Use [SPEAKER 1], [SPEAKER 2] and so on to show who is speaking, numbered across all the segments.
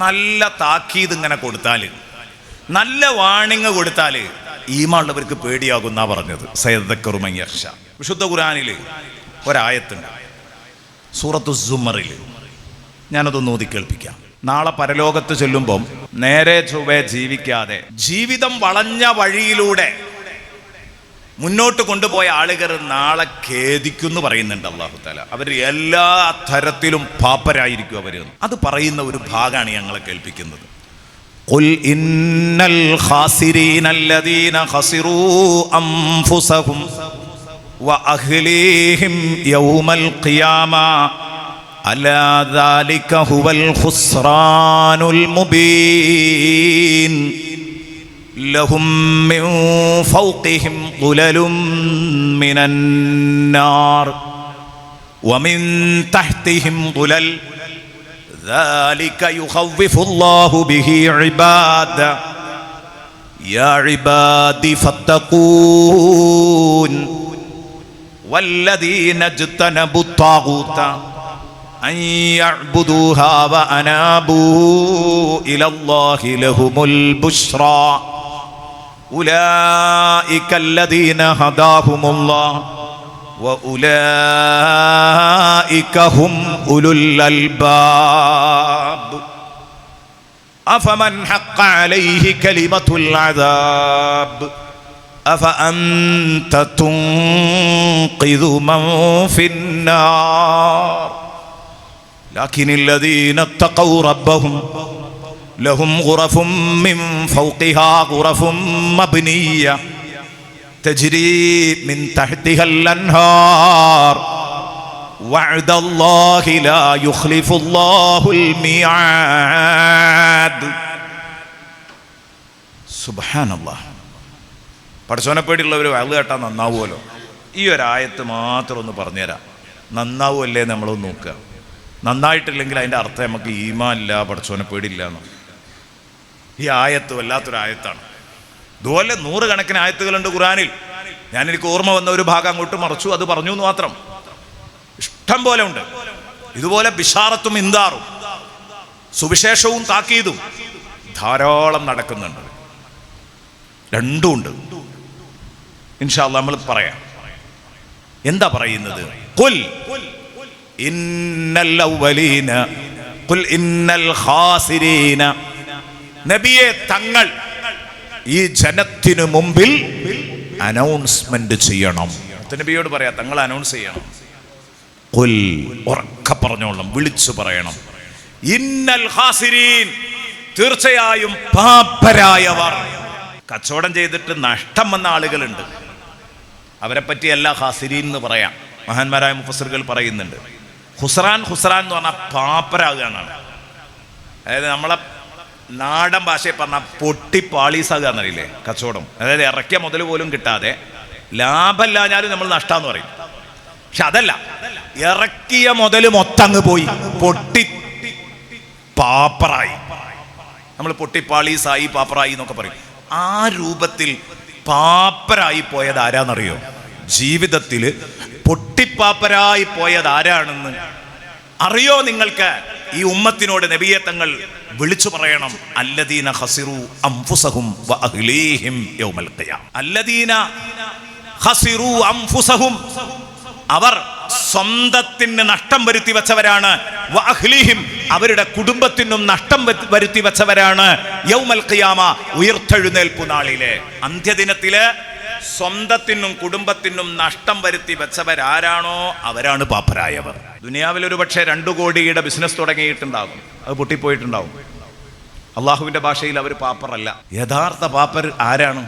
[SPEAKER 1] നല്ല താക്കീത് ഇങ്ങനെ കൊടുത്താൽ, നല്ല വാണിങ് കൊടുത്താൽ ഈമാനുള്ളവർക്ക് പേടിയാകുന്ന പറഞ്ഞത്. സയദ്ദക്കറു മൻ യഖ്ശ. വിശുദ്ധ ഖുർആനിൽ ഒരായത്തുണ്ട്, സൂറത്തു സുമറിൽ. ഞാനതൊന്ന് ഓതി കേൾപ്പിക്കാം. നാളെ പരലോകത്ത് ചെല്ലുമ്പം നേരെ ചൊവ്വേ ജീവിക്കാതെ ജീവിതം വളഞ്ഞ വഴിയിലൂടെ മുന്നോട്ട് കൊണ്ടുപോയ ആളുകൾ നാളെ ഖേദിക്കുമെന്ന് പറയുന്നുണ്ട് അല്ലാഹു തആല. അവർ എല്ലാ തരത്തിലും പാപ്പരായിരിക്കും അവർ. അത് പറയുന്ന ഒരു ഭാഗമാണ് ഞങ്ങളെ കേൾപ്പിക്കുന്നത്. ഖുൽ ഇന്നൽ ഖാസിരീന അല്ലദീന ഖസിറൂ അൻഫുസഹും വ അഹ്ലീഹിം യൗമൽ ഖിയാമ അലാ ദാലിക ഹുവൽ ഖുസ്റാനുൽ മുബീൻ ലഹും മിൻ ഫൗഖിഹിം ളുലലും മിനൻ നാർ വമിൻ തഹ്തിഹിം ളുലൽ ذلك يخوف الله به عباده يا عبادي فاتقون والذين اجتنبوا الطاغوت أن يعبدوها وأنابوا إلى الله لهم البشرى أولئك الذين هداهم الله وأولئك هم أولو الألباب أفمن حق عليه كلمة العذاب أفأنت تنقذ من في النار لكن الذين اتقوا ربهم لهم غرف من فوقها غرف مبنية تجري من تحتها الأنهار وعد الله لا يخلف الله الميعاد. സുബ്ഹാനല്ലാഹ്. പടച്ചോനെ പേടിയുള്ളവർ വഅള് കേട്ടാൽ നന്നാവുമല്ലോ. ഈ ഒരായത്ത് മാത്രം ഒന്ന് പറഞ്ഞുതരാം. നന്നാവുമല്ലേ നമ്മളൊന്ന് നോക്കുക. നന്നായിട്ടില്ലെങ്കിൽ അതിൻ്റെ അർത്ഥം നമുക്ക് ഈമാൻ ഇല്ല, പടച്ചോനെ പേടിയില്ല എന്നാണ്. ഈ ആയത്ത് വല്ലാത്തൊരായത്താണ്. ഇതുപോലെ നൂറുകണക്കിന് ആയത്തുകളുണ്ട് ഖുർആനിൽ. എനിക്ക് ഓർമ്മ വന്ന ഒരു ഭാഗം അങ്ങോട്ട് മറച്ചു, അത് പറഞ്ഞു എന്ന് മാത്രം. ഇഷ്ടം പോലെ ഉണ്ട്. ഇതുപോലെ ബിശാറത്തും ഇൻദാറും സുവിശേഷവും താക്കീതും ധാരാളം നടക്കുന്നുണ്ട്. രണ്ടുമുണ്ട്. ഇൻഷാ അല്ലാഹ് നമ്മൾ പറയാം. എന്താ പറയുന്നത്? ഖുൽ ഇന്നൽ അവ്വലീന ഖുൽ ഇന്നൽ ഖാസിരീന. നബിയെ, തങ്ങൾ ഈ ജനത്തിനു മുമ്പിൽ അനൗൺസ്മെന്റ് ചെയ്യണം. നബിയോട് പറയാ, തങ്ങൾ അനൗൺസ് ചെയ്യണം. ഖുൽ, ഉറക്കെ പറഞ്ഞോളണം, വിളിച്ചു പറയണം. ഇന്നൽ ഖാസിരീൻ, തീർച്ചയായും പാപ്പരായവർ. കച്ചവടം ചെയ്തിട്ട് നഷ്ടം വന്ന ആളുകളുണ്ട്, അവരെ പറ്റി എല്ലാ ഖാസിരീൻ എന്ന് പറയാം. മഹാന്മാരായ മുഫസ്സിറുകൾ പറയുന്നുണ്ട്. ഖുസ്റാൻ എന്ന് പറഞ്ഞാൽ പാപ്പരാകുകയാണ്. അതായത് നമ്മളെ നാടൻ ഭാഷയിൽ പറഞ്ഞാൽ പൊട്ടിപ്പാളീസാകുക എന്നറിയില്ലേ, കച്ചവടം. അതായത് ഇറക്കിയ മുതൽ പോലും കിട്ടാതെ ലാഭമില്ലാഞ്ഞാലും നമ്മൾ നഷ്ടാന്ന് പറയും. പക്ഷെ അതല്ല, ഇറക്കിയ മുതൽ മൊത്തങ്ങ് പോയി പൊട്ടി പാപ്പറായി. നമ്മൾ പൊട്ടിപ്പാളീസായി പാപ്പറായി എന്നൊക്കെ പറയും. ആ രൂപത്തിൽ പാപ്പരായി പോയത് ആരാന്നറിയോ? ജീവിതത്തിൽ പൊട്ടിപ്പാപ്പരായി പോയത് ആരാണെന്ന് അറിയോ നിങ്ങൾക്ക്? ഈ ഉമ്മത്തിനോട് നബിയെ തങ്ങൾ വിളിച്ചു പറയണം. അല്ലദീന ഖസിറു അൻഫുസഹും വ അഹ്ലീഹിം യൗമൽ ഖിയാമ. അല്ലദീന ഖസിറു അൻഫുസഹും, അവർ സ്വന്തത്തിന് നഷ്ടം വരുത്തി വെച്ചവരാണ്. വ അഹ്ലീഹിം, അവരുടെ കുടുംബത്തിനും നഷ്ടം വരുത്തി വെച്ചവരാണ്. യൗമൽ ഖിയാമ, ഉയർത്തെഴുന്നേൽപ്പു നാളിലെ, അന്ത്യദിനത്തില് സ്വന്തത്തിനും കുടുംബത്തിനും നഷ്ടം വരുത്തി വെച്ചവരാരാണോ അവരാണ് പാപ്പരായവർ. ദുനിയാവിൽ ഒരു പക്ഷേ 2 കോടിയുടെ ബിസിനസ് തുടങ്ങിയിട്ടുണ്ടാകും, അത് പൊട്ടിപ്പോയിട്ടുണ്ടാവും. അള്ളാഹുവിൻ്റെ ഭാഷയിൽ അവർ പാപ്പറല്ല. യഥാർത്ഥ പാപ്പർ ആരാണ്?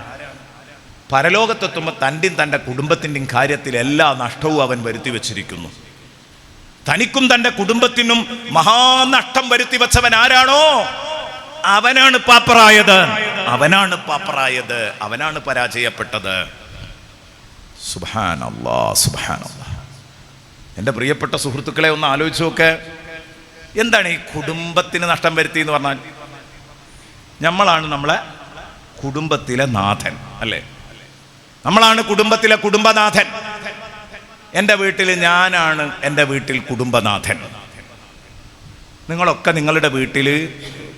[SPEAKER 1] പരലോകത്തെത്തുമ്പോൾ തൻ്റെ കുടുംബത്തിൻ്റെയും കാര്യത്തിൽ എല്ലാ നഷ്ടവും അവൻ വരുത്തി വെച്ചിരിക്കുന്നു. തനിക്കും തൻ്റെ കുടുംബത്തിനും മഹാനഷ്ടം വരുത്തി വെച്ചവൻ ആരാണോ അവനാണ് പാപ്പറായത്, അവനാണ് പരാജയപ്പെട്ടത്. സുബ്ഹാനല്ലാഹ്, സുബ്ഹാനല്ലാഹ്. എൻ്റെ പ്രിയപ്പെട്ട സുഹൃത്തുക്കളെ ഒന്ന് ആലോചിച്ച് നോക്ക്. എന്താണ് ഈ കുടുംബത്തിന് നഷ്ടം വരുത്തി എന്ന് പറഞ്ഞാൽ? നമ്മളാണ് നമ്മളെ കുടുംബത്തിലെ നാഥൻ, അല്ലേ? നമ്മളാണ് കുടുംബത്തിലെ കുടുംബനാഥൻ. എൻ്റെ വീട്ടിൽ ഞാനാണ് എൻ്റെ വീട്ടിൽ കുടുംബനാഥൻ. നിങ്ങളൊക്കെ നിങ്ങളുടെ വീട്ടിൽ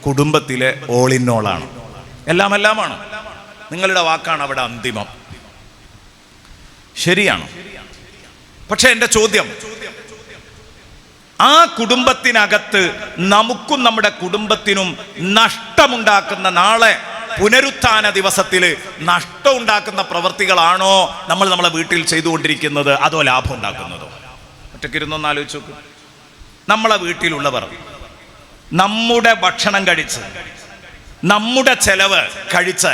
[SPEAKER 1] കുടുംബത്തിലെ ഓൾ ഇൻ ഓളാണ്, എല്ലാമാണ്. നിങ്ങളുടെ വാക്കാണ് അവിടെ അന്തിമം. ശരിയാണ്. പക്ഷെ എൻ്റെ ചോദ്യം, ആ കുടുംബത്തിനകത്ത് നമുക്കും നമ്മുടെ കുടുംബത്തിനും നഷ്ടമുണ്ടാക്കുന്ന, നാളെ പുനരുത്ഥാന ദിവസത്തിൽ നഷ്ടമുണ്ടാക്കുന്ന പ്രവൃത്തികളാണോ നമ്മൾ നമ്മളെ വീട്ടിൽ ചെയ്തുകൊണ്ടിരിക്കുന്നത്, അതോ ലാഭം ഉണ്ടാക്കുന്നതോ? ഒറ്റയ്ക്കിരുന്നൊന്ന് ആലോചിച്ച് നോക്കൂ. നമ്മളെ വീട്ടിലുള്ളവർ നമ്മുടെ ഭക്ഷണം കഴിച്ച്, നമ്മുടെ ചെലവ് കഴിച്ച്,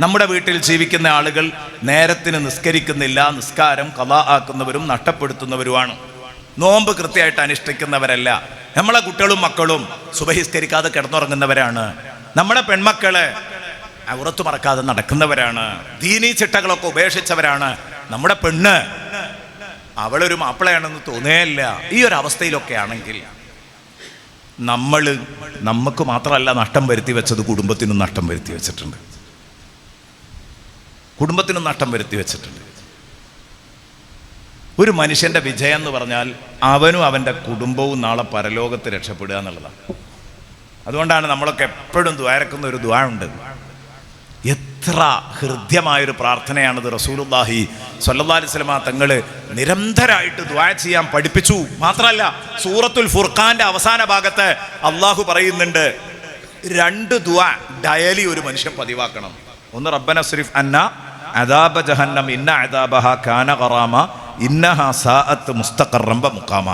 [SPEAKER 1] നമ്മുടെ വീട്ടിൽ ജീവിക്കുന്ന ആളുകൾ നേരത്തിന് നിസ്കരിക്കുന്നില്ല, നിസ്കാരം ഖളാ ആക്കുന്നവരും നഷ്ടപ്പെടുത്തുന്നവരുമാണ്. നോമ്പ് കൃത്യമായിട്ട് അനുഷ്ഠിക്കുന്നവരല്ല. നമ്മളെ കുട്ടികളും മക്കളും സുബഹിസ്കരിക്കാതെ കിടന്നുറങ്ങുന്നവരാണ്. നമ്മുടെ പെൺമക്കള് ഔറത്ത് മറക്കാതെ നടക്കുന്നവരാണ്. ദീനീ ചിട്ടകളൊക്കെ ഉപേക്ഷിച്ചവരാണ്. നമ്മുടെ പെണ്ണ് അവളൊരു മാപ്പിളയാണെന്ന് തോന്നുകയില്ല. ഈ ഒരു അവസ്ഥയിലൊക്കെ ആണെങ്കിൽ നമുക്ക് മാത്രമല്ല നഷ്ടം വരുത്തി വെച്ചത്, കുടുംബത്തിനും നഷ്ടം വരുത്തി വെച്ചിട്ടുണ്ട്. ഒരു മനുഷ്യൻ്റെ വിജയം എന്ന് പറഞ്ഞാൽ അവനും അവൻ്റെ കുടുംബവും നാളെ പരലോകത്ത് രക്ഷപ്പെടുക എന്നുള്ളതാണ്. അതുകൊണ്ടാണ് നമ്മളൊക്കെ എപ്പോഴും ദ്വാരക്കുന്ന ഒരു ദ്വാ ഉണ്ട്. എത്ര ഹൃദ്യമായൊരു പ്രാർത്ഥനയാണത്. റസൂലുള്ളാഹി സ്വല്ലല്ലാഹി അലൈഹി വസല്ലമ തങ്ങൾ നിരന്തരമായിട്ട് ദ്വാ ചെയ്യാൻ പഠിപ്പിച്ചു. മാത്രമല്ല, സൂറത്തുൽ ഫുർഖാന്റെ അവസാന ഭാഗത്ത് അള്ളാഹു പറയുന്നുണ്ട്, 2 ദ്വാ ഡയലി ഒരു മനുഷ്യൻ പതിവാക്കണം. ഒന്ന്, റബ്ബന സ്രിഫ് അന്ന അദാബ ജഹന്നം ഇന്ന അദാബഹ കാന ഖറാമ ഇന്നഹാ സാഅത്ത് മുസ്തഖറം വ മുഖാമ.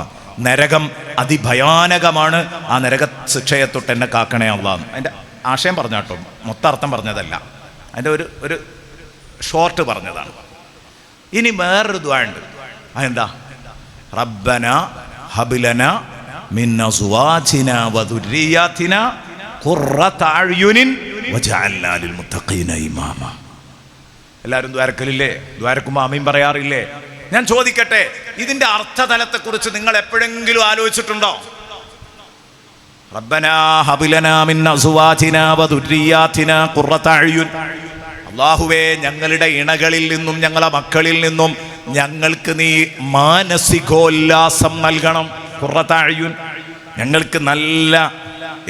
[SPEAKER 1] നരകം അതിഭയാനകമാണ്, ആ നരക ശിക്ഷയെ തൊട്ട് എന്നെ കാക്കണേ അല്ലാഹ്. അതിൻ്റെ ആശയം പറഞ്ഞാട്ടോ, മൊത്തം അർത്ഥം പറഞ്ഞതല്ല, അതിൻ്റെ ഒരു ഷോർട്ട് പറഞ്ഞതാണ്. ഇനി വേറൊരു ദുആ ഉണ്ട്. അതെന്താ? റബ്ബന ഹബ്ലന മിൻ അസ്വാജിനാ വദുരിയാതിനാ ഖുർറത അഅ്യുനിൻ വജഅൽനാ ലിൽ മുത്തഖീന ഇമാമ. എല്ലാവരും ദ്വാരക്കലില്ലേ? ദ്വാരക്കുമ്പോൾ ആമീൻ പറയാറില്ലേ? ഞാൻ ചോദിക്കട്ടെ, ഇതിന്റെ അർത്ഥതലത്തെക്കുറിച്ച് നിങ്ങൾ എപ്പോഴെങ്കിലും ആലോചിച്ചിട്ടുണ്ടോ? റബ്ബനാ ഹബ്ലനാ മിൻ അസ്വാജിനാ വദുരിയാതിനാ ഖുർറത അഅ്യുൻ. അല്ലാഹുവേ, ഞങ്ങളുടെ ഇണകളിൽ നിന്നും ഞങ്ങളുടെ മക്കളിൽ നിന്നും ഞങ്ങൾക്ക് നീ മാനസികോല്ലാസം നൽകണം. ഖുർറത അഅ്യുൻ, ഞങ്ങൾക്ക് നല്ല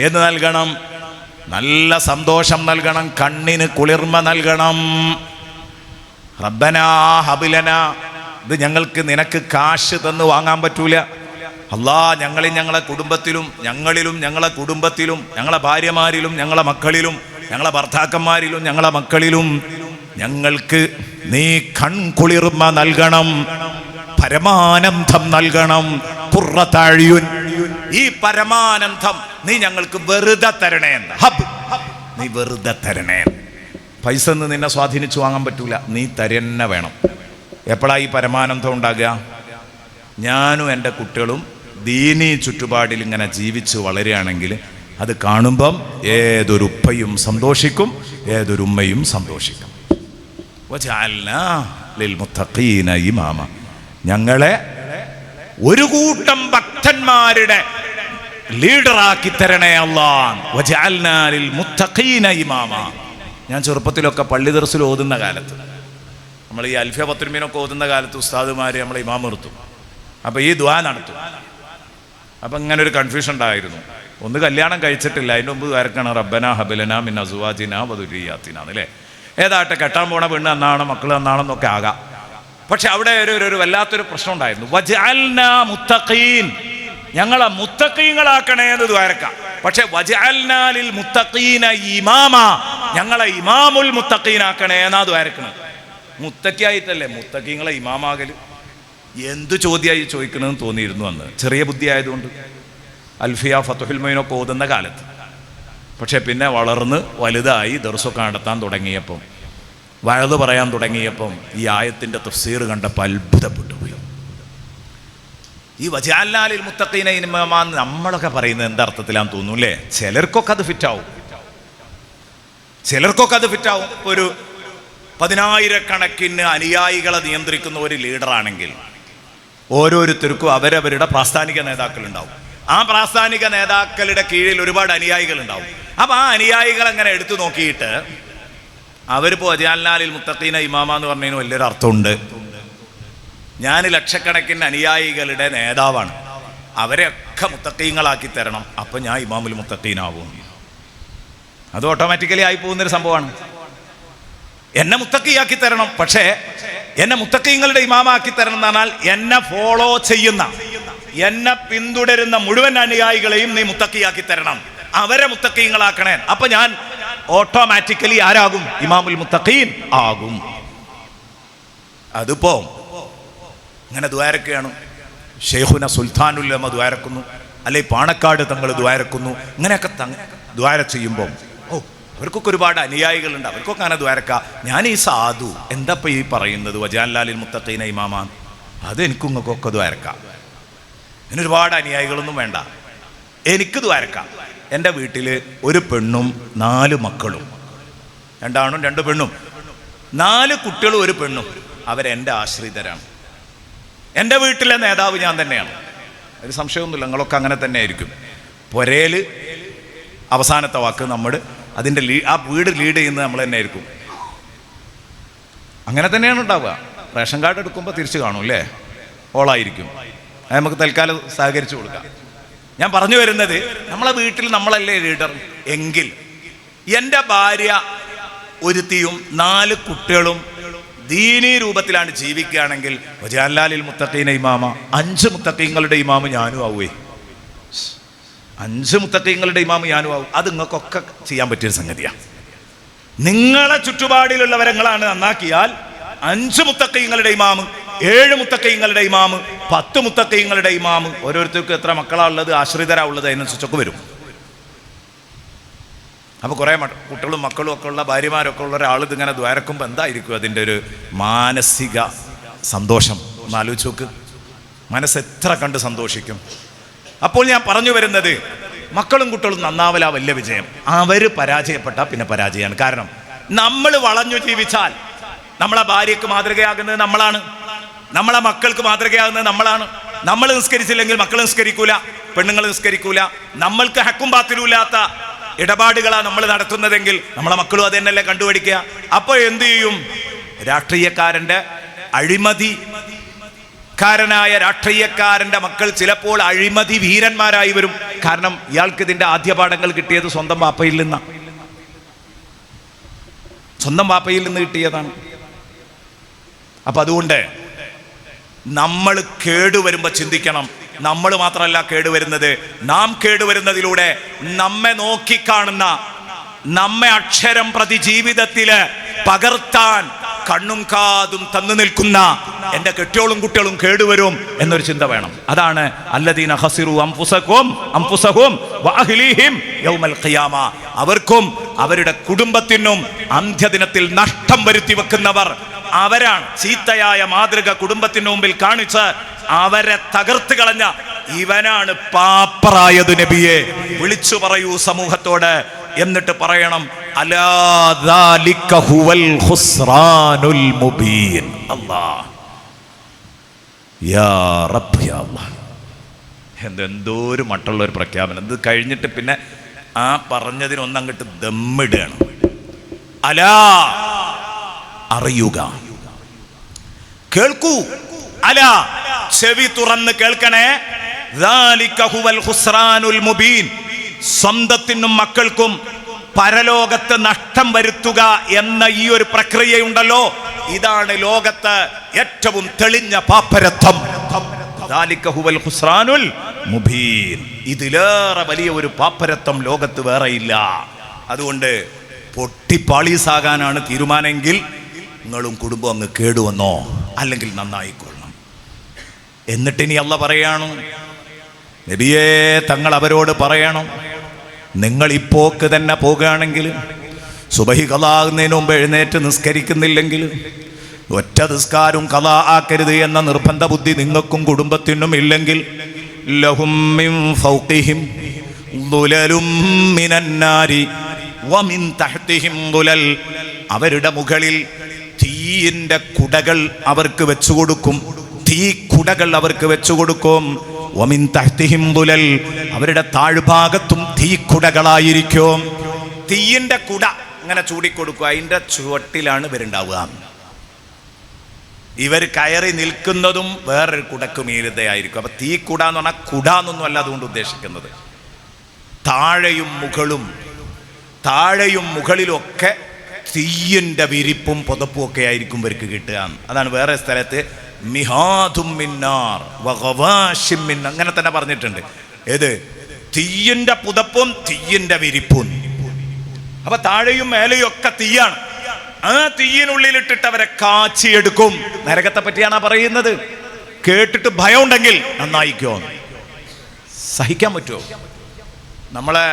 [SPEAKER 1] ഏത് നൽകണം? നല്ല സന്തോഷം നൽകണം, കണ്ണിന് കുളിർമ നൽകണം. റബ്ബനാ ഹബ്ലനാ, ഇത് ഞങ്ങൾക്ക് നിനക്ക് കാശ് തന്ന് വാങ്ങാൻ പറ്റൂല. അല്ലാ, ഞങ്ങളെ കുടുംബത്തിലും, ഞങ്ങളെ കുടുംബത്തിലും, ഞങ്ങളെ ഭാര്യമാരിലും, ഞങ്ങളെ മക്കളിലും, ഞങ്ങളെ ഭർത്താക്കന്മാരിലും, ഞങ്ങളെ മക്കളിലും ഞങ്ങൾക്ക് നീ കൺകുളിർമ നൽകണം, പരമാനന്ദം നൽകണം. ഖുർറത അഅ്യുൻ, ഈ പരമാനന്ദം നീ ഞങ്ങൾക്ക് വെറുതെ തരണേ. ഹബ്, നീ വെറുതെ തരണേ. പൈസ ഒന്നും നിന്നെ സ്വാധീനിച്ചു വാങ്ങാൻ പറ്റൂല, നീ തരന്നെ വേണം. എപ്പോഴാണ് ഈ പരമാനന്ദം ഉണ്ടാകുക? ഞാനും എൻ്റെ കുട്ടികളും ദീനീ ചുറ്റുപാടിൽ ഇങ്ങനെ ജീവിച്ച് വളരുകയാണെങ്കിൽ അത് കാണുമ്പം ഏതൊരു ഉപ്പയും സന്തോഷിക്കും, ഏതൊരു ഉമ്മയും സന്തോഷിക്കും. വജഅൽനാ ലിൽ മുത്തഖീന ഇമാമ, ഞങ്ങളെ ഒരു കൂട്ടം ഭക്തന്മാരുടെ ലീഡറാക്കി തരണേ അല്ലാഹ്. വജഅൽനാ ലിൽ മുത്തഖീന ഇമാമ. ഞാൻ ചെറുപ്പത്തിലൊക്കെ പള്ളി ദർസിൽ ഓതുന്ന കാലത്ത്, നമ്മൾ ഈ അൽഫിയ പത്തുമീനൊക്കെ ഓതുന്ന കാലത്ത് ഉസ്താദുമാർ നമ്മളെ ഇമാം നിർത്തും. അപ്പോൾ ഈ ദുആ നടത്തും. അപ്പം ഇങ്ങനെ ഒരു കൺഫ്യൂഷൻ ഉണ്ടായിരുന്നു. ഒന്ന് കല്യാണം കഴിച്ചിട്ടില്ല, അതിൻ്റെ മുമ്പ് വരക്കാണ് റബ്ബന ഹബ്ലനാ മിൻ അസ്വാജിനാ വദുരിയാതിനാ അല്ലേ. ഏതാട്ടെ, കെട്ടാൻ പോണ പെണ്ണ് എന്നാണോ മക്കൾ എന്നാണെന്നൊക്കെ ആകാം. പക്ഷെ അവിടെ ഒരു വല്ലാത്തൊരു പ്രശ്നം ഉണ്ടായിരുന്നു. വജഅൽനാ മുത്തഖീൻ, ഞങ്ങളെ മുത്തഖീങ്ങളാക്കണേ എന്ന് ദ്വാരക്കാം. പക്ഷെ വജഅൽനാ ലിൽ മുത്തഖീന ഇമാമ, ഞങ്ങളെ ഇമാമുൽ മുത്തഖീനാക്കണേ എന്നാ ദ്വാരക്കണത്. മുത്തക്കിയായിട്ടല്ലേ മുത്തഖീങ്ങളെ ഇമാമാകല്? എന്ത് ചോദ്യമായി ചോദിക്കണമെന്ന് തോന്നിയിരുന്നു അന്ന്, ചെറിയ ബുദ്ധി ആയതുകൊണ്ട്. അൽഫിയ ഫതുഹുൽ മൊയ്നൊക്കെ ഓതുന്ന കാലത്ത്. പക്ഷെ പിന്നെ വളർന്ന് വലുതായി ദർസൊക്കെ നടത്താൻ തുടങ്ങിയപ്പം, വഴുത് പറയാൻ തുടങ്ങിയപ്പം ഈ ആയത്തിൻ്റെ തഫ്സീർ കണ്ടപ്പോൾ അത്ഭുതപ്പെട്ടു പോയി. ഈ വജഅൽനാ ലിൽ മുത്തഖീന ഇമാമ നമ്മളൊക്കെ പറയുന്നത് എന്തർത്ഥത്തിലാന്ന് തോന്നുന്നു അല്ലേ? ചിലർക്കൊക്കെ അത് ഫിറ്റാവും. ഒരു 10,000 അനുയായികളെ നിയന്ത്രിക്കുന്ന ഒരു ലീഡറാണെങ്കിൽ ഓരോരുത്തർക്കും അവരവരുടെ പ്രാസ്ഥാനിക നേതാക്കളുണ്ടാവും. ആ പ്രാസ്ഥാനിക നേതാക്കളുടെ കീഴിൽ ഒരുപാട് അനുയായികൾ ഉണ്ടാവും. അപ്പം ആ അനുയായികൾ അങ്ങനെ എടുത്തു നോക്കിയിട്ട് അവരിപ്പോൾ വജഅൽനാ ലിൽ മുത്തഖീന ഇമാമ എന്ന് പറഞ്ഞതിന് വലിയൊരു അർത്ഥമുണ്ട്. ഞാൻ ലക്ഷക്കണക്കിന് അനുയായികളുടെ നേതാവാണ്, അവരെയൊക്കെ മുത്തഖീങ്ങളാക്കി തരണം, അപ്പം ഞാൻ ഇമാമുൽ മുത്തഖീനാവും. അത് ഓട്ടോമാറ്റിക്കലി ആയി പോകുന്നൊരു സംഭവമാണ്. എന്നെ മുത്തക്കിയാക്കി തരണം, പക്ഷേ എന്നെ മുത്തക്കീങ്ങളുടെ ഇമാമാക്കി തരണം എന്ന് പറഞ്ഞാൽ എന്നെ ഫോളോ ചെയ്യുന്ന, എന്നെ പിന്തുടരുന്ന മുഴുവൻ അനുയായികളെയും നീ മുത്തക്കിയാക്കി തരണം, അവരെ മുത്തക്കീങ്ങളാക്കണേ. അപ്പൊ ഞാൻ ഓട്ടോമാറ്റിക്കലി ആരാകും? ഇമാമുൽ മുത്തഖീൻ ആകും. അതിപ്പോ ഇങ്ങനെ ദ്വാരക്കുകയാണ്. ഷെയ്ഖുന സുൽത്താനുൽ ഉലമ ദ്വാരക്കുന്നു, അല്ലെ പാണക്കാട് തങ്ങൾ ദ്വാരക്കുന്നു. ഇങ്ങനെയൊക്കെ ദ്വാര ചെയ്യുമ്പോൾ അവർക്കൊക്കെ ഒരുപാട് അനുയായികളുണ്ട്, അവർക്കൊക്കെ അങ്ങനെ ദ്വാരക്കാം. ഞാൻ ഈ സാധു എന്താ ഈ പറയുന്നത്, വജാലാലിൽ മുത്തഖീന ഇമാമാൻ, അത് എനിക്കും ഇങ്ങൾക്കൊക്കെ ദ്വാരക്കാം. ഇതിനൊരുപാട് അനുയായികളൊന്നും വേണ്ട, എനിക്ക് ദ്വാരക്കാം. എൻ്റെ വീട്ടിൽ ഒരു പെണ്ണും 4 മക്കളും, 2 ആണും 2 പെണ്ണും, 4 കുട്ടികളും 1 പെണ്ണും. അവരെൻ്റെ ആശ്രിതരാണ്. എൻ്റെ വീട്ടിലെ നേതാവ് ഞാൻ തന്നെയാണ്, ഒരു സംശയമൊന്നുമില്ല. നിങ്ങളൊക്കെ അങ്ങനെ തന്നെ ആയിരിക്കും. പൊരയിൽ അവസാനത്തെ വാക്ക് നമ്മൾ അതിൻ്റെ ആ വീട് ലീഡ് ചെയ്യുന്നത് നമ്മൾ തന്നെ ആയിരിക്കും. അങ്ങനെ തന്നെയാണ് ഉണ്ടാവുക. റേഷൻ കാർഡ് എടുക്കുമ്പോൾ തിരിച്ച് കാണും അല്ലേ, ഓളായിരിക്കും. അത് നമുക്ക് തൽക്കാലം സഹകരിച്ചു കൊടുക്കാം. ഞാൻ പറഞ്ഞു വരുന്നത്, നമ്മളെ വീട്ടിൽ നമ്മളല്ലേ ലീഡർ എങ്കിൽ എൻ്റെ ഭാര്യ ഒരുത്തിയും 4 കുട്ടികളും ദീനീ രൂപത്തിലാണ് ജീവിക്കുകയാണെങ്കിൽ വജാലാലിൽ മുത്തഖീന ഇമാമ, 5 മുത്തഖീങ്ങളുടെ ഇമാമ് ഞാനും ആവുമേ. 5 മുത്തഖീങ്ങളുടെ ഇമാമ് ഞാനും ആവും. അത് നിങ്ങൾക്കൊക്കെ ചെയ്യാൻ പറ്റിയൊരു സംഗതിയാണ്. നിങ്ങളെ ചുറ്റുപാടിലുള്ളവരങ്ങളാണ് നന്നാക്കിയാൽ 5 മുത്തഖീങ്ങളുടെ ഇമാമ്, 7 മുത്തഖീങ്ങളുടെ ഇമാമ്, 10 മുത്തഖീങ്ങളുടെ ഇമാമ്, ഓരോരുത്തർക്കും എത്ര മക്കളാ ഉള്ളത്, ആശ്രിതരാ ഉള്ളത്, അതിനനുസരിച്ചൊക്കെ വരും. അപ്പോൾ കുറേ കുട്ടികളും മക്കളും ഒക്കെ ഉള്ള ഭാര്യമാരൊക്കെ ഉള്ള ഒരാൾ ഇതിങ്ങനെ ദ്വാരക്കുമ്പോൾ എന്തായിരിക്കും അതിൻ്റെ ഒരു മാനസിക സന്തോഷം ഒന്ന് ആലോചിച്ച് നോക്ക്. മനസ്സ് എത്ര കണ്ട് സന്തോഷിക്കും. അപ്പോൾ ഞാൻ പറഞ്ഞു വരുന്നത്, മക്കളും കുട്ടികളും നന്നാവല വലിയ വിജയം. അവർ പരാജയപ്പെട്ടാൽ പിന്നെ പരാജയമാണ്. കാരണം നമ്മൾ വളഞ്ഞു ജീവിച്ചാൽ നമ്മളെ ഭാര്യയ്ക്ക് മാതൃകയാകുന്നത് നമ്മളാണ്, നമ്മളെ മക്കൾക്ക് മാതൃകയാകുന്നത് നമ്മളാണ്. നമ്മൾ നിസ്കരിച്ചില്ലെങ്കിൽ മക്കൾ നിസ്കരിക്കൂല, പെണ്ണുങ്ങൾ നിസ്കരിക്കൂല. നമ്മൾക്ക് ഹക്കും ബാത്തിലുമില്ലാത്ത ഇടപാടുകളാണ് നമ്മൾ നടത്തുന്നതെങ്കിൽ നമ്മളെ മക്കളും അത് തന്നെയല്ലേ കണ്ടുപിടിക്കുക. അപ്പോൾ എന്തു ചെയ്യും? രാഷ്ട്രീയക്കാരൻ്റെ അഴിമതിക്കാരനായ രാഷ്ട്രീയക്കാരൻ്റെ മക്കൾ ചിലപ്പോൾ അഴിമതി വീരന്മാരായി വരും. കാരണം ഇയാൾക്ക് ഇതിൻ്റെ ആദ്യ പാഠങ്ങൾ കിട്ടിയത് സ്വന്തം വാപ്പയിൽ നിന്ന് കിട്ടിയതാണ്. അപ്പൊ അതുകൊണ്ട് നമ്മൾ കേടുവരുമ്പോൾ ചിന്തിക്കണം. നമ്മൾ മാത്രമല്ല കേടുവരുന്നത്, നാം കേടുവരുന്നതിലൂടെ നമ്മെ നോക്കിക്കാണുന്ന, നമ്മെ അക്ഷരം പ്രതി ജീവിതത്തില് പകർത്താൻ കണ്ണും കാതും തന്നു നിൽക്കുന്ന എൻ്റെ കെട്ടിയോളും കുട്ടികളും കേടുവരും എന്നൊരു ചിന്ത വേണം. അതാണ് അല്ലദീന ഖസിറു അൻഫുസഹും വഅഹ്ലിഹിം യൗമൽ ഖിയാമ. അവർക്കും അവരുടെ കുടുംബത്തിനും അന്ത്യദിനത്തിൽ നഷ്ടം വരുത്തി വെക്കുന്നവർ അവരാണ്. ചീത്തയായ മാതൃക കുടുംബത്തിന് മുമ്പിൽ കാണിച്ച് അവരെ തകർത്ത് കളഞ്ഞ ഇവനാണ് പാപ്പറായത്. നബിയെ വിളിച്ചു പറയൂ സമൂഹത്തോട്. എന്നിട്ട് പറയണം, അലാ ദാലിക ഹുവൽ ഖുസ്റാനുൽ മുബീൻ. അല്ലാഹ്, യാ റബ്ബ്, യാ അല്ലാഹ്. എന്തോ ഒരു മട്ടുള്ള ഒരു പ്രഖ്യാപനം. ഇത് കഴിഞ്ഞിട്ട് പിന്നെ ആ പറഞ്ഞതിനൊന്നങ്ങോട്ട് ദമ്മിടുകയാണ്. അലാ, അറിയുക, കേൾക്കൂ. അലാ, ചെവി തുറന്ന് കേൾക്കണേ. ദാലിക ഹുവൽ ഖുസ്റാനുൽ മുബീൻ. സ്വന്തത്തിനും മക്കൾക്കും പരലോകത്ത് നഷ്ടം വരുത്തുക എന്ന ഈ ഒരു പ്രക്രിയയുണ്ടല്ലോ, ഇതാണ് ലോകത്ത് ഏറ്റവും തെളിഞ്ഞ പാപ്പരത്വം. ദാലിക ഹുവൽ ഖുസ്റാനുൽ മുബീൻ. ഇതിലേറെ വലിയ ഒരു പാപ്പരത്വം ലോകത്ത് വേറെയില്ല. അതുകൊണ്ട് പൊട്ടിപ്പാളീസാകാനാണ് തീരുമാനമെങ്കിൽ നിങ്ങളും കുടുംബം അങ്ങ് കേടുവന്നോ, അല്ലെങ്കിൽ നന്നായിക്കൊള്ളണം. എന്നിട്ട് ഇനി അല്ലാഹ് പറയാണ്, നബിയേ തങ്ങൾ അവരോട് പറയണം, നിങ്ങൾ ഈ പോക്ക് തന്നെ പോകുകയാണെങ്കിൽ, സുബഹി ഖളാകുന്നതിന് മുമ്പ് എഴുന്നേറ്റ് നിസ്കരിക്കുന്നില്ലെങ്കിൽ, ഒറ്റ നിസ്കാരം ഖളാ ആക്കരുത് എന്ന നിർബന്ധ ബുദ്ധി നിങ്ങൾക്കും കുടുംബത്തിനും ഇല്ലെങ്കിൽ, ലഹും മിൻ ഫൗഖിഹിം ദുലലും മിനൻ നാരി വമിൻ തഹ്തിഹിം ദുലൽ. അവരുടെ മുകളിൽ തീയിൻ്റെ കുടകൾ അവർക്ക് വെച്ചു കൊടുക്കും, തീ കുടകൾ അവർക്ക് വെച്ചു കൊടുക്കും. വമിൻ തഹ്തിഹിം ദുലൽ, അവരുടെ താഴ്ഭാഗത്തും തീക്കുടകളായിരിക്കും. തീയിൻ്റെ കുട ഇങ്ങനെ ചൂടിക്കൊടുക്കുക, അതിൻ്റെ ചുവട്ടിലാണ് ഇവരുണ്ടാവുക. ഇവർ കയറി നിൽക്കുന്നതും വേറൊരു കുടക്ക് മീതയായിരിക്കും. അപ്പൊ തീക്കുട എന്ന് പറഞ്ഞാൽ കുട എന്നൊന്നും അല്ല അതുകൊണ്ട് ഉദ്ദേശിക്കുന്നത്. താഴെയും മുകളും താഴെയും മുകളിലും ഒക്കെ തീയിൻ്റെ വിരിപ്പും പുതപ്പും ഒക്കെ ആയിരിക്കും ഇവർക്ക് കിട്ടുക. അതാണ് വേറെ സ്ഥലത്ത് മിഹാദും മിന്നാർ വഗവാശിം മിൻ അങ്ങനെ തന്നെ പറഞ്ഞിട്ടുണ്ട്. ഏത്? തീയിൻ്റെ പുതപ്പും തീയിൻ്റെ വിരിപ്പും. അപ്പൊ താഴെയും മേലെയും ഒക്കെ തീയാണ്. ആ തീയിനുള്ളിലിട്ടിട്ട് അവരെ കാച്ചിയെടുക്കും. നരകത്തെ പറ്റിയാണ് പറയുന്നത്. കേട്ടിട്ട് ഭയം ഉണ്ടെങ്കിൽ നന്നായിക്കോ. സഹിക്കാൻ പറ്റുമോ? നമ്മളെ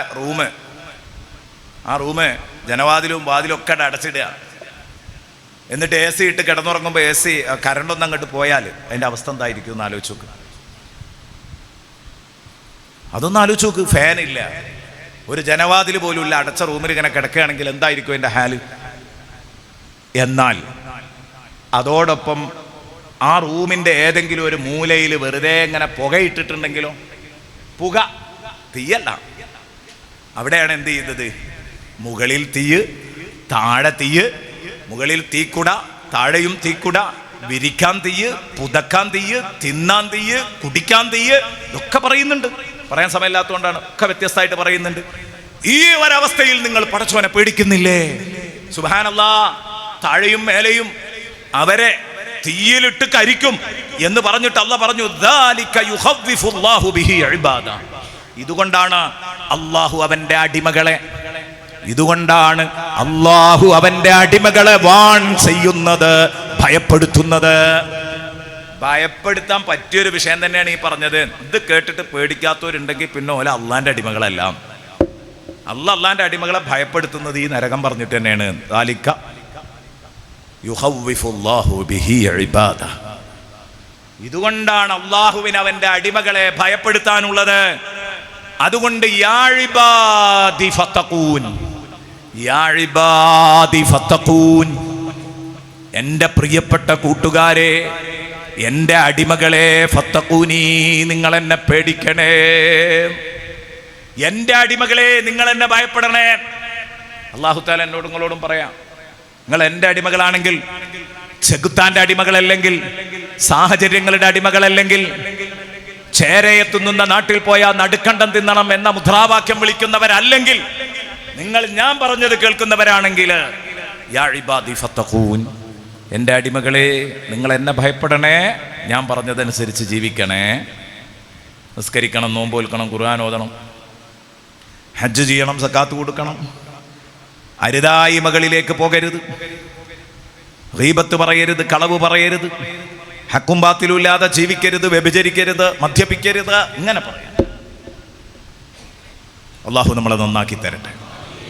[SPEAKER 1] ആ റൂമ് ജനവാതിലും വാതിലും ഒക്കെ അടച്ചിടുക. എന്നിട്ട് AC ഇട്ട് കിടന്നുറങ്ങുമ്പോൾ AC കറണ്ടൊന്നും അങ്ങോട്ട് പോയാൽ അതിൻ്റെ അവസ്ഥ എന്തായിരിക്കും എന്ന് ആലോചിച്ച് നോക്ക്. അതൊന്നും ആലോചിച്ച് നോക്ക്. ഫാനില്ല, ഒരു ജനവാതിൽ പോലും ഇല്ല, അടച്ച റൂമിൽ ഇങ്ങനെ കിടക്കുകയാണെങ്കിൽ എന്തായിരിക്കും എൻ്റെ ഹാല്? എന്നാൽ അതോടൊപ്പം ആ റൂമിൻ്റെ ഏതെങ്കിലും ഒരു മൂലയിൽ വെറുതെ ഇങ്ങനെ പുകയിട്ടിട്ടുണ്ടെങ്കിലോ, പുക, തീയല്ല, അവിടെയാണ് എന്ത് ചെയ്യുന്നത്? മുകളിൽ തീയ്, താഴെ തീയ്, മുകളിൽ തീക്കുട, താഴെയും തീക്കുട, വിരിക്കാൻ തീയ്, പുതക്കാൻ തീയ്, തിന്നാൻ തീയ്, കുടിക്കാൻ തീയ്, ഇതൊക്കെ പറയുന്നുണ്ട്. പറയാൻ സമയമില്ലാത്തതുകൊണ്ടാണ് ഒക്കെ വ്യത്യസ്തമായിട്ട് പറയുന്നുണ്ട്. ഈ ഒരവസ്ഥയിൽ നിങ്ങൾ പടച്ചോനെ പേടിക്കുന്നില്ലേ? സുബ്ഹാനല്ലാഹ്. താഴെയും മേലെയും അവരെ തീയിലിട്ട് കരിക്കും എന്ന് പറഞ്ഞിട്ട് അല്ലാഹ് പറഞ്ഞു, ദാലിക യുഖവ്വിഫുല്ലാഹു ബിഹി ഇബാദ. ഇതുകൊണ്ടാണ് അല്ലാഹു അവന്റെ അടിമകളെ വാൺ ചെയ്യുന്നത്, ഭയപ്പെടുത്തുന്നത്. ഭയപ്പെടുത്താൻ പറ്റിയൊരു വിഷയം തന്നെയാണ് ഈ പറഞ്ഞത്. ഇത് കേട്ടിട്ട് പേടിക്കാത്തവരുണ്ടെങ്കിൽ പിന്നെ ഓല അള്ളാന്റെ അടിമകളല്ല. അള്ളാന്റെ അടിമകളെ ഭയപ്പെടുത്തുന്നത് ഈ നരകം പറഞ്ഞിട്ട് തന്നെയാണ്. ദാലിക യുഖവ്വിഫുല്ലാഹു ബിഹി ഇബാദ. ഇതുകൊണ്ടാണ് അള്ളാഹുവിന് അവന്റെ അടിമകളെ ഭയപ്പെടുത്താനുള്ളത്. അതുകൊണ്ട് യാ ഇബാദി ഫത്തഖൂൻ, യാ ഇബാദി ഫത്തഖൂൻ, എൻ്റെ പ്രിയപ്പെട്ട കൂട്ടുകാരെ, എൻ്റെ അടിമകളെ, ഫത്തഖൂനി, നിങ്ങൾ എന്നെ പേടിക്കണേ. എൻ്റെ അടിമകളെ, നിങ്ങൾ എന്നെ ഭയപ്പെടണേ. അല്ലാഹു തആല എന്നോടും നിങ്ങളോടും പറയാം, നിങ്ങൾ എൻ്റെ അടിമകളാണെങ്കിൽ, ചെകുത്താന്റെ അടിമകളല്ലെങ്കിൽ, സാഹചര്യങ്ങളുടെ അടിമകളല്ലെങ്കിൽ, ചേരയെത്തുന്ന നാട്ടിൽ പോയാൽ നടുക്കണ്ടം തിന്നണം എന്ന മുദ്രാവാക്യം വിളിക്കുന്നവരല്ലെങ്കിൽ, നിങ്ങൾ ഞാൻ പറഞ്ഞത് കേൾക്കുന്നവരാണെങ്കിൽ, യാ ഇബാദി ഫത്തഖൂൻ, എൻ്റെ അടിമകളെ, നിങ്ങൾ എന്നെ ഭയപ്പെടണേ, ഞാൻ പറഞ്ഞതനുസരിച്ച് ജീവിക്കണേ. നിസ്കരിക്കണം, നോമ്പ് നോൽക്കണം, ഖുർആൻ ഓതണം, ഹജ്ജ് ചെയ്യണം, സക്കാത്ത് കൊടുക്കണം, അരുതായ്മകളിലേക്ക് പോകരുത്, ഗീബത്ത് പറയരുത്, കളവ് പറയരുത്, ഹക്കും ബാത്തിലും ഇല്ലാതെ ജീവിക്കരുത്, വ്യഭിചരിക്കരുത്, മദ്യപിക്കരുത്, ഇങ്ങനെ പറയാം. അള്ളാഹു നമ്മളെ നന്നാക്കി തരട്ടെ.